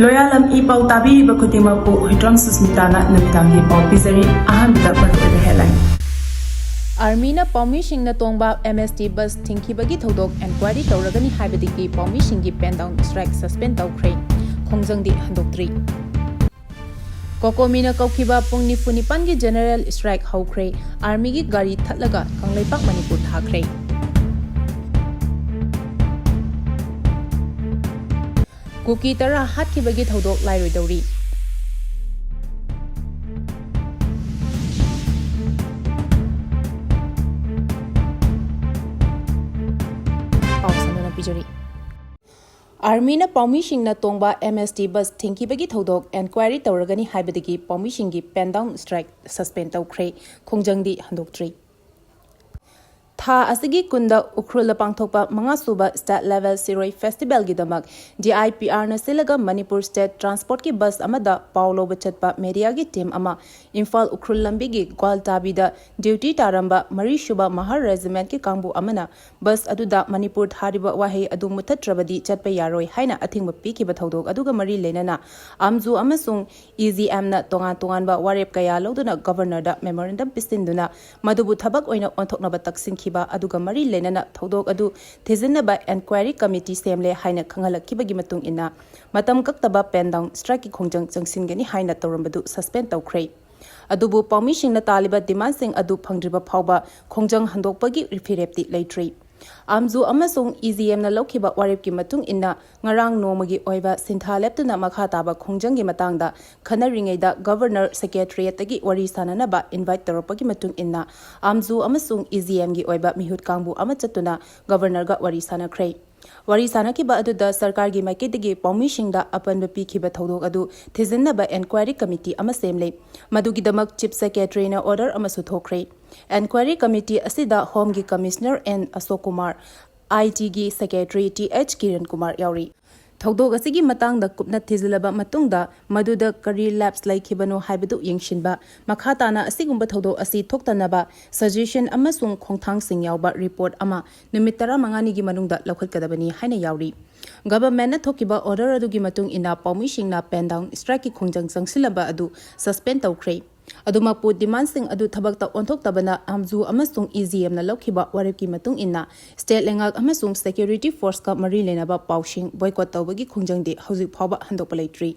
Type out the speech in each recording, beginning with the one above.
Loyalam E-PAO tabiriba khudimakpu Huitram Susmitana namidangi pau pizari ahanbida maruoiba headline. Armyna Paumishingna tongba MST bus thinkibagi thodok enquiry tawragani haibadiki Paumishingi pen down strike suspend tawkhre khongjangdi handoktri. Kokomina kaukiba pung nifunipangi general strike haukhre Armygi gari thatlaga Kangleipak Manipur thakre. Kuki tara Hatkhiba thodok Lairoidauri. Armyna Paumishingna tongba MST bus thinkibagi thodok enquiry tawragani haibadagi Paumishingi pen down strike suspend tawkhre khongjangdi handoktri. Tha asigi kunda ukrula pangthokpa mangasuba state level siroi festival gidamak DIPR na silaga Manipur state transport ki bus amada paulo bachatpa Meira gi team ama Imphal ukrul lambi gi Gwaltabida duty taramba Mari Shuba Mahar regiment ki kangbu amana bus aduda Manipur thariba wahi adu muthatrabadi chatpa yaroi haina athingba pikiba thodok aduga mari lenana amzu amasung EZM na tongan ba warep kaya loduna governor da memorandum pistinduna madubu thabak oina onthoknaba taksin aduga mari lenana thodok adu thezinaba enquiry committee semle haina khangalakibagi matung ina matam kaktaba pen down strike ki khongjang changsingani haina tawrambadu suspend tawkhre adubu Paumishing na taliba demand sing adu phangdriba phawba khongjang handokpagi refirepti leitri amzu amasung EZM na lokhiba warep ki matung inna ngarang nomagi oiba sintha leptuna makha taba khongjang gi matangda khanaringai da governor secretariat tagi wari sanana ba invite taropagi matung inna amzu amasung EZM gi oiba mihut kangbu ama chatuna governor ga wari sanakhre wari sanaki ba adu da sarkar gi maikidigi Paumishing da apan bapi khiba thodok adu thizinna ba enquiry committee ama semle madugi damak chief secretary na order ama suthokre enquiry committee asida home gi commissioner N Ashok Kumar IT gi secretary TH Kiran Kumar yauri thodok asigi matangda kupna thizilaba matungda maduda career labs laikhibano haibadu yengshinba makhatana asigumba thodok asi thoktanaba suggestion amasung khongthang sing yawba report ama numit 15 gi manungda laukhatkadabani haina yauri government na thokiba order adugi matung ina Paumishing na pen down strike ki khongjang changsilaba adu suspend tawkhre aduma pu demand sing adu thabakta onthok tabana amzu amasung EZM na lokhiba warep ki matung inna state lengak amasung security force ka mari lenaba paushing boycott tawbagi khongjangdi hauji phawba handok palaitri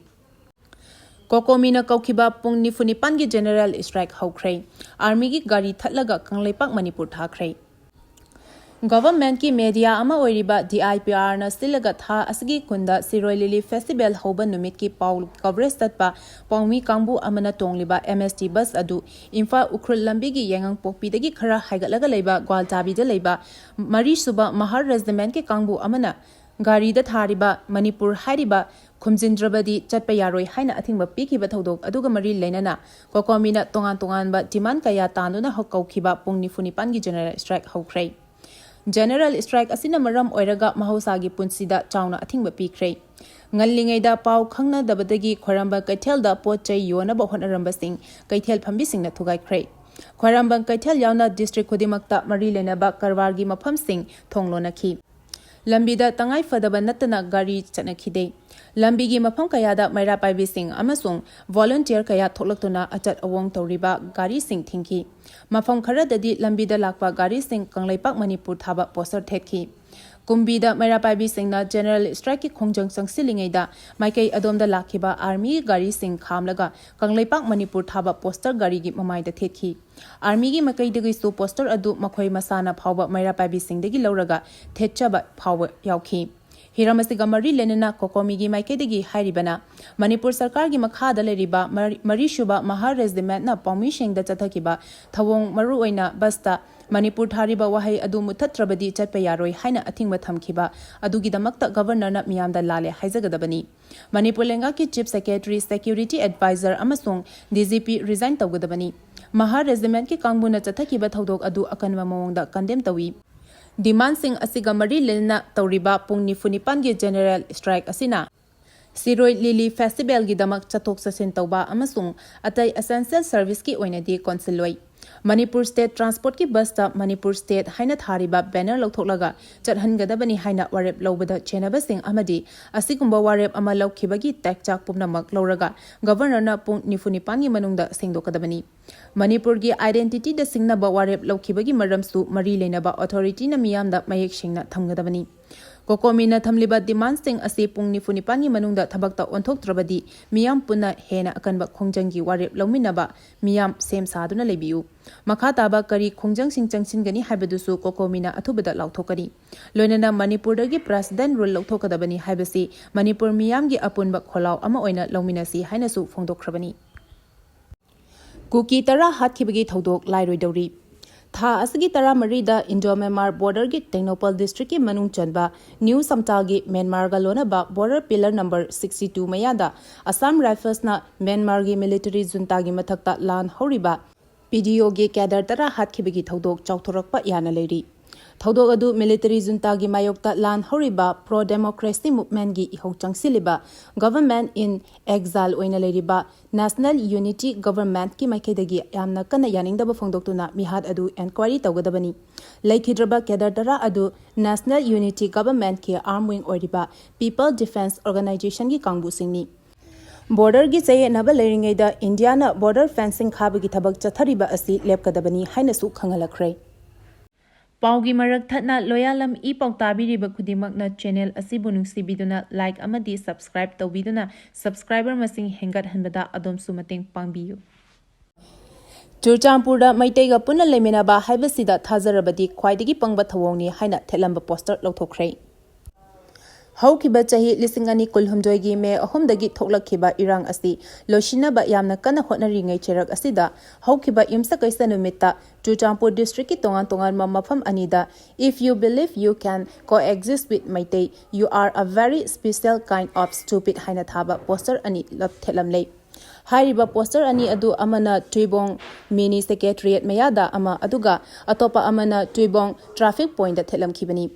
Kokomina kaukiba pung nifunipan gi general strike haukhre Armygi gari thatlaga Kangleipak Manipur thakre Government ki media ama oiriba DIPR na silaga tha asigi kunda Siroi Lily Festival hoba numit ki paul coverage tatpa Paumi kangbu amana tongliba MST bus adu Imphal ukrul lambi gi yangang pokpidagi khara haigatlaga leiba Gwaltabida leiba Mari Suba Mahar regiment ki kangbu amana Garida thariba Manipur hairiba khumjindrabadi chatpa yaroi haina athingba pikiba thodok aduga mari leinana Kokomina tongan ba demand kaya tanuna hokaukhiba pungni funipan gi general strike haukhre General strike asina maram oiraga mahosagi punsida chauna athingba pikre ngallingaida pau khangna dabadagi khoramba kaithelda potchai yona ba honaramba sing kaithel phambi singna thugai khre khoramba kaithel yauna district khodimakta mari lenaba karwargi mafam sing thonglona khi lambida tangai fadaba natana gari chanakhide lambigi mafam kayada Meira Paibi sing amasung volunteer kaya tholaktuna achat awong tawriba gari sing thingki mafam kharadadi lambida lakpa gari sing Kangleipak Manipur thaba poster thekhi kumbida Meira Paibi singna general strike ki khongjang changsilingaida maikai adomda lakhiba army gari sing khamlaga Kangleipak Manipur thaba poster gari gi mamaida thekhi army gi makai degi su poster adu makhoi masana phawba Meira Paibi singdegi lauraga thechaba phawba yaukhi Hiramasi gamari lenena Kokomigi maikedegi hairibana Manipur sarkar gi makhada leriba Mari Shuba Mahar regiment na Paumishing da chathakiba thawong maru oina basta Manipur thariba wahai adu muthatrabadi chatpa yaroi haina athingba thamkhiba adugi damakta governor na miyamda lale haijagadabani Manipur lenga ki chief secretary security advisor amasung DGP resign tawgadabani Mahar regiment ki kangbuna chathakiba thodok adu akanwa mawongda condemn tawi Demand sing asiga mari lena tawriba pung nifunipan gi general strike asina Siroi Lily Festival gi damak chathok sasin tawba amasung atai essential service ki oina di consiloi Manipur State Transport ki bus ta Manipur State haina thariba banner lautholaga chathangadabani haina warep lobada chenabasing amadi asigumba warep ama laukibagi takchak pumnamak loraga governor na pung nifunipangi manungda singdokadabani Manipur gi identity da singnaba warep laukibagi maramsu mari lenaba authority na miyamda mayek singna thamgadabani Kokomina thamliba demands sing ase pung nifunipangi manungda thabakta onthoktrabadi miyam punna hena akanba khongjangi warep lawminaba miyam sem saduna lebiu makhataba kari khongjang sing changsin gani haibadusu kokomina athubada lauthokani loinana manipur dagi president rule lauthokadabani haibasi manipur miyam gi apunba kholaw ama oina lawminasi hainasu phongdokhrabani Kuki tara hatkhiba thodok lairoidauri Tha asigi tara marida Indo-Myanmar border gi Technopal district ki manung chanba New Samtal gi Myanmar ga lona ba border pillar number 62 mayada Assam Rifles na Myanmar gi military junta gi mathakta lan horiba PDO gi cadre tara hatkhiba gi thodok chauthorakpa yana leri Thodok adu military junta gi mayokta lan horiba pro democracy movement gi ihau changsiliba government in exile oina leriba national unity government ki maikedagi yamna kana yaningdaba phongdoktuna mihad adu inquiry tawgadabani laikhidraba kedardara adu national unity government ki arm wing oriba people defense organization gi kangbu singni border gi chaye naba leringai da india na border fencing khabagi thabak chathariba asi lepkadabani hainasu khangalakrai Paugi marak thatna Loyalam E-PAO tabiriba khudimakna channel asibu nungsibiduna like amadi subscribe tawbiduna subscriber masing hengat hanbada adomsu mateng pangbiyu Churchampurda maitaiga punna leminaba haibasida thazarabadi khwaidagi pangba thawongni haina thelamba poster lauthokhrei Haukhiba chahi lisingani kulhumdoi me ahumdagi thoklakhiba irang asi loishinaba yamna kana hotnaringai cherak asida haukhiba imsa kaisa numitta Chuchampur district ki tongan mafam anida if you believe you can coexist with Maitai you are a very special kind of stupid haina thaba poster ani thelamlei Hariba poster ani adu amana Tuibong mini secretariat mayada ama aduga atopa amana Tuibong traffic point da thelamkhibani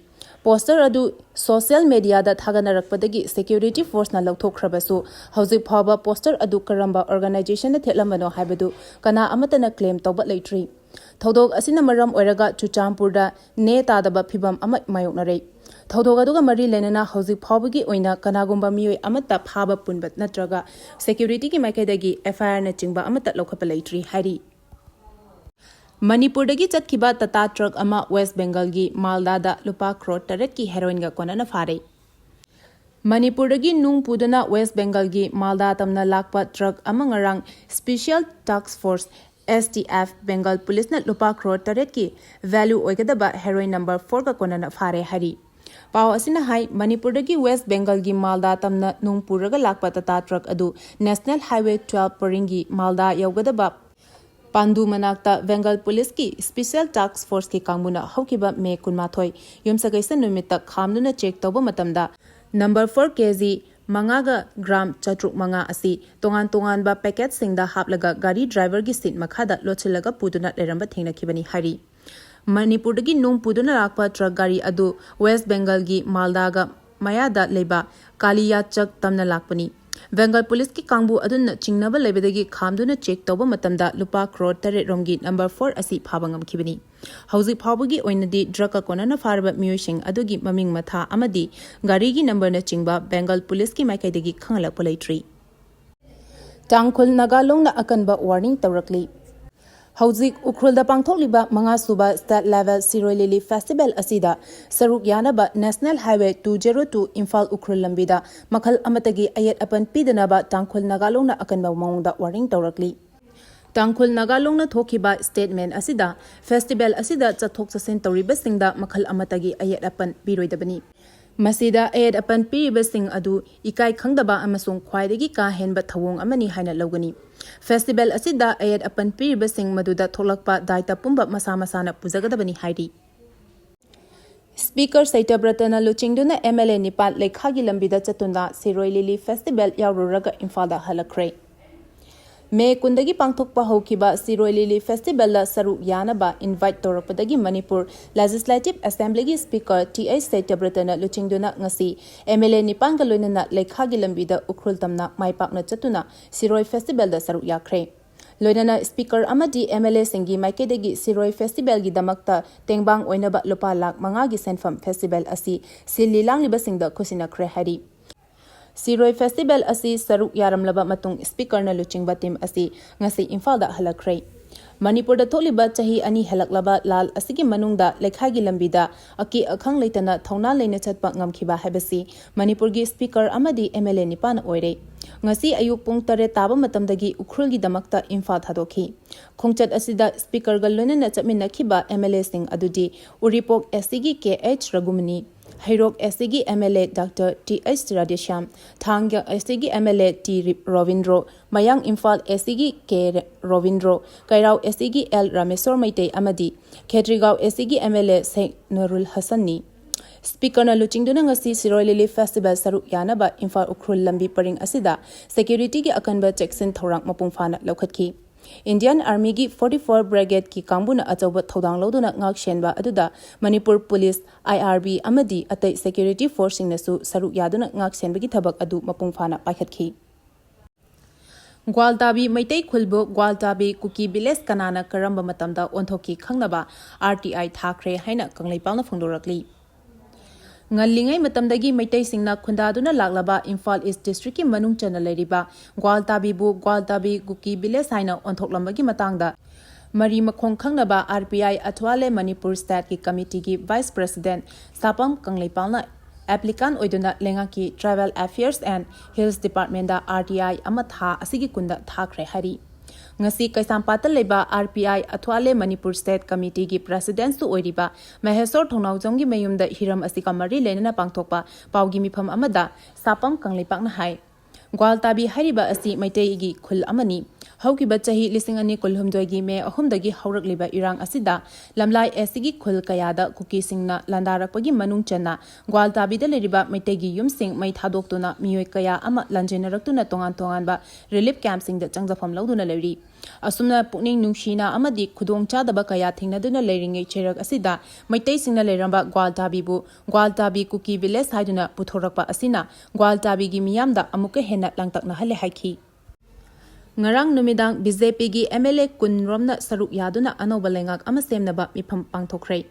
Poster adu social media da thaganarakpadagi security force na lauthokrabasu hauzik phaba poster adu karamba organization na thelamano haibadu kana amatana claim tawba leitri thodok asina maram oiraga Chuchampur da ne tadaba phibam ama mayoknarei thodok aduga mari lenana hauzik phawagi oina kanagumba miyoi amata phaba punbat natraga security ki maikaidagi FIR na chingba amata laukhapa leitri hari Manipur dagi chatkhiba tata truck ama West Bengal gi Malda da lupa crore taret ki heroin ga konana fare Manipur dagi nung pudana West Bengal gi Malda tamna lakpa truck ama ngarang special task force STF Bengal police na lupa crore taret ki value oigadaba heroin number 4 ga konana fare hari Pao asina hai Manipur dagi West Bengal gi Malda tamna nung puraga lakpa tata truck adu National Highway 12 paringi Malda yaugadaba Pandu manakta Bengal Police ki Special Task Force ki kangmuna haukiba me kunmathoi yumsagaisa numita khamduna check tawba matamda number 4 kg mangaga gram chatruk manga asi tongan ba packet singda haplaga gari driver gi seat makhada lochilaga puduna leramba thengna khibani hari Manipur dagi nung puduna rakpa truck gari adu West Bengal gi Malda ga mayada leba Kaliya chak tamna lakpani Bengal Police ki kangbu adun chingnaba lebedagi khamduna check tawba matamda lupa crore tare romgi number 4 asi phabangam khibani hauji phawagi oinadi drug ka konana farba miyosing adugi maming matha amadi gari gi number na chingba Bengal Police ki maikaidagi khangala polaitri Tangkhul Nagalong na akanba warning tawrakli Hauzik Ukrulda pangthokliba manga suba state level Siroi Lily Festival asida saruk yanaba National Highway 202 Imphal Ukrul lambida makhal amatagi ayat apan pidanaba Tangkhul Nagalong na akanba mangda warning tawrakli Tangkhul Nagalong na thokiba statement asida festival asida chathok chasen tawriba singda makhal amatagi ayat apan piroidabani Masida ayat apan piriba sing adu ikai khangdaba amasung khwaidagi ka henba thawong amani haina logani Festival asida ayat apan piriba sing maduda tholakpa daita pumba masa masana pujagadabani hairi Speaker Saitabratana Luchingduna MLA Nipal Lekhagi lambida chatunda Siroi Lily Festival yaururaga Imphada halakre Me kundagi pangthokpa haukiba Siroi Lily Festival la saru yanaba invite torakpadagi Manipur Legislative Assembly gi Speaker TH Saitabratana Luchingduna ngasi MLA Nipanga loinana Lekhagi lambida ukrul tamna maipakna chatuna Siroi Festival da saru yakre Loinana speaker amadi MLA singi maikadegi Siroi Festival gi damakta tengbang oinaba lupa lak mangagi senfam festival asi silli langliba singda kusinakre hari. Siroi Festival asi saruk yaramlaba matung speaker na luchingba team asi ngasi Imphal da halakre. Manipur da tholiba chahi ani halaklaba lal asigi manungda lekhagi lambida aki akhang leitana thauna leina chatpa ngamkhiba habasi Manipur gi speaker amadi MLA nipan oire. Ngasi ayuk pung tare taba matamdagi ukrul gi damakta Imphal thadokhi. Khongchat asida speaker ga loinana chapminakhiba MLA sing adudi Uripok SCG KH Ragumani, Hairok SCG MLA Dr. TH Radisham, Thangya SCG MLA T Rovindro, Mayang Imphal SCG K Rovindro, Kairao SCG L Ramesor Maitei Amadi, Kedrigao SCG MLA Sheikh Nurul Hassani. Speaker na luchingduna ngasi Siroi Lili Festival saruk yanaba Imphal ukrul lambi paring asida security gi akanba Jackson thorang mapungfana laukhatki. Indian Armygi 44 Brigade ki kambuna achauba thodang loduna ngak shenba aduda Manipur Police IRB amadi atai security force nasu saruk yaduna ngak shenbagi thabak adu mapungfana paikhatkhi. Gwaltabi Maitai Khulbu Gwaltabi Kuki Village kanana karamba matamda onthoki khangnaba RTI Thakre haina kangleipalna phongdorakli. Ngallingai matamdagi Maitai Singna khundaduna laglaba Imphal East District ki manung chana leiriba Gwaltabi bu Gwaltabi Kuki Village haina onthoklambagi matangda Mari makhong khangnaba RPI Athwale Manipur State ki committee ki Vice President Sapam Kangleipalna applicant oiduna lenga ki Travel Affairs and Hills Department da RTI amatha asigi kunda thakre hari. Ngasi Kaisampata leba RPI Athwale Manipur State Committee ki President su oiriba Mahesor Thongnaujong gi mayumda hiram asika mari lenana pangthokpa paugi mifam amada Sapam Kangleipakna hai. Gwaltabi hariba asi Maitai gi khul amani. Haukiba chahi lising ani kulhumdoi gi me ahumdagi haurakliba irang asida lamlai esigi khul kayada Kuki Singna landarakpagi manung chana Gwaltabi da leriba Maitai gi yumsing mai thadoktuna miyoi kaya ama lanjenaraktuna tongan ba relief camp sing da changjafam lauduna leri. Asumna pukning nungshina amadi khudong chadaba kaya thingnaduna leiringai cherak asida Maitai Singna leramba Gwaltabi bu Gwaltabi Kuki Village haiduna puthorakpa asina Gwaltabi gi miyamda amuka hena langtakna hale haiki. Ngarang numidang BJP gi MLA kun romna saruk yaduna anoba lengak ama semnaba mifam pangthokre.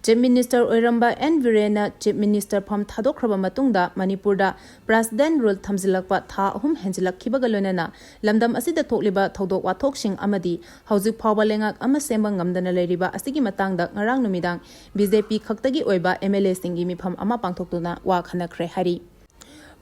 Chief Minister Oiramba N Virena Chief Minister Pham thadokraba matungda Manipurda President rule thamjilakpa tha ahum henjilakhibaga loinana lamdam asida thokliba thodok wathok sing amadi hauzik phawba lengak ama semba ngamdana leiriba asigi matangda ngarang numidang BJP khaktagi oiba MLA singi mifam ama pangthoktuna wa khanakre hari.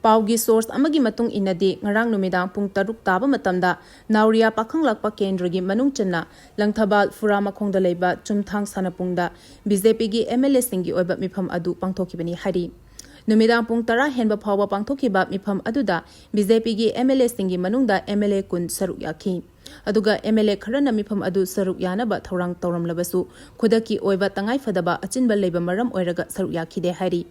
Paugi source amagi matung inadi ngarang numidang pung taruk taba matamda Nauria Pakhanglakpa Kendragi manung channa Langthabal Furamakhongda leiba Chumthang Sanapungda BJP gi MLA singi oiba mifam adu pangthokibani hari. Numidang pung tara henba phawba pangthokiba mifam aduda BJP gi MLA singi manungda MLA kun saruk yakhi. Aduga MLA kharana mifam adu saruk yanaba thorang tawramlabasu khudaki oiba tangai fadaba achinba leiba maram oiraga saruk yakhide hari.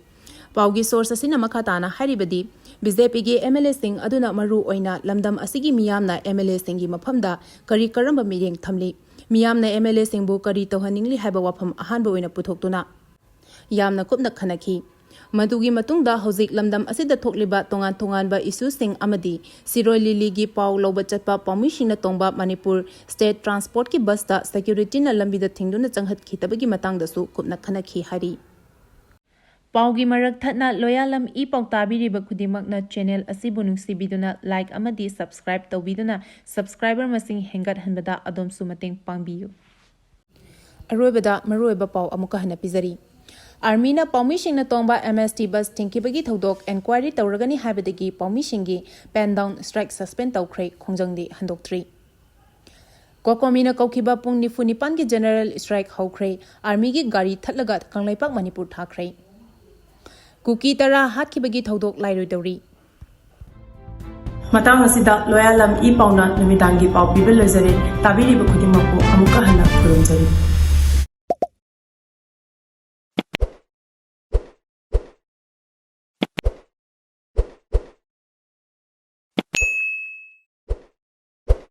Paugi source asina makhatana haribadi BJP gi MLA sing aduna maru oina lamdam asigi miyamna MLA singi mafamda kari karamba mireng thamli miyamna MLA singbu kari tohaningli haiba wafam ahanba oina puthokduna yamna kupna khanaki madugi matungda hauzik lamdam asida thokliba tongan ba issue sing amadi Siroi Lili gi pau loba chatpa pamishina tongba Manipur State Transport ki bus da security na lambida thingduna changhat khitabagi matangda su kupna khanaki hari. Paugi marak thatna Loyalam E-PAO tabiriba khudimakna channel asibu nungsibiduna like amadi subscribe tawbiduna subscriber masing hengat hanbada adomsu mateng pangbiyu. Aroibada maroiba pau amuka hana pizari. Armina Paumishingna tongba MST bus thinkibagi thodok inquiry tawragani haibadagi Paumishingi pen down strike suspend tawkhre khongjangdi handoktri. Kokomina Kaukiba pung nifunipan ki general strike hawkhre Armygi gari thatlaga Kanglaipak Manipur thakre. Kuki tara Hatkhiba gi thodok Lairoi Matang asida Loyalam E-PAO na numidangi pau bibel lozare tabiri ba khudimako amuka hana khurumjari.